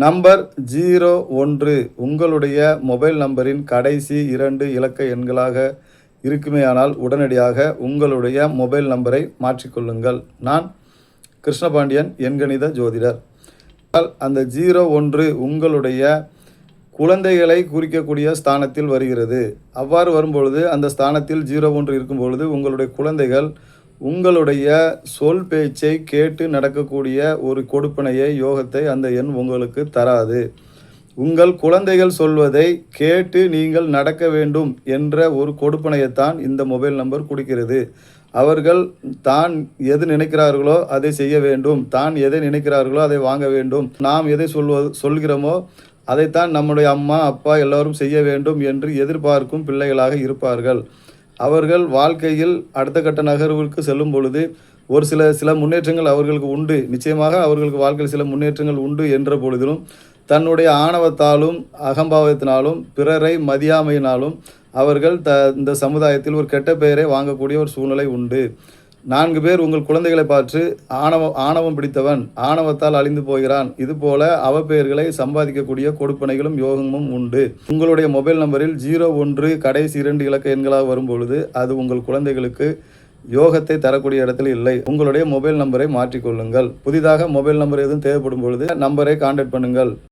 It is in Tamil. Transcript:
நம்பர் 01 உங்களுடைய மொபைல் நம்பரின் கடைசி 2 இலக்க எண்களாக இருக்குமேயானால் உடனடியாக உங்களுடைய மொபைல் நம்பரை மாற்றிக்கொள்ளுங்கள். நான் கிருஷ்ணபாண்டியன், எண்கணித ஜோதிடர். அந்த 01 உங்களுடைய குழந்தைகளை குறிக்கக்கூடிய ஸ்தானத்தில் வருகிறது. அவ்வாறு வரும்பொழுது அந்த ஸ்தானத்தில் 01 இருக்கும்பொழுது உங்களுடைய குழந்தைகள் உங்களுடைய சொல் பேச்சை கேட்டு நடக்கக்கூடிய ஒரு கொடுப்பனையை, யோகத்தை அந்த எண் உங்களுக்கு தராது. உங்கள் குழந்தைகள் சொல்வதை கேட்டு நீங்கள் நடக்க வேண்டும் என்ற ஒரு கொடுப்பனையைத்தான் இந்த மொபைல் நம்பர் கொடுக்கிறது. அவர்கள் தான் எது நினைக்கிறார்களோ அதை செய்ய வேண்டும், தான் எதை நினைக்கிறார்களோ அதை வாங்க வேண்டும், நாம் எதை சொல்கிறோமோ அதைத்தான் நம்முடைய அம்மா அப்பா எல்லோரும் செய்ய வேண்டும் என்று எதிர்பார்க்கும் பிள்ளைகளாக இருப்பார்கள். அவர்கள் வாழ்க்கையில் அடுத்த கட்ட நகர்வுக்கு செல்லும் பொழுது ஒரு சில முன்னேற்றங்கள் அவர்களுக்கு உண்டு. நிச்சயமாக அவர்களுக்கு வாழ்க்கையில் சில முன்னேற்றங்கள் உண்டு என்ற பொழுதிலும் தன்னுடைய ஆணவத்தாலும் அகம்பாவத்தினாலும் பிறரை மதியாமையினாலும் அவர்கள் இந்த சமுதாயத்தில் ஒரு கெட்ட பெயரை வாங்கக்கூடிய ஒரு சூழ்நிலை உண்டு. 4 பேர் உங்கள் குழந்தைகளை பார்த்து ஆணவம் பிடித்தவன், ஆணவத்தால் அழிந்து போகிறான், இதுபோல அவப்பெயர்களை சம்பாதிக்கக்கூடிய கொடுப்பனைகளும் யோகமும் உண்டு. உங்களுடைய மொபைல் நம்பரில் 01 கடைசி 2 இலக்க எண்களாக வரும்பொழுது அது உங்கள் குழந்தைகளுக்கு யோகத்தை தரக்கூடிய இடத்தில் இல்லை. உங்களுடைய மொபைல் நம்பரை மாற்றிக்கொள்ளுங்கள். புதிதாக மொபைல் நம்பர் எதுவும் தேவைப்படும் பொழுது நம்பரை கான்டாக்ட் பண்ணுங்கள்.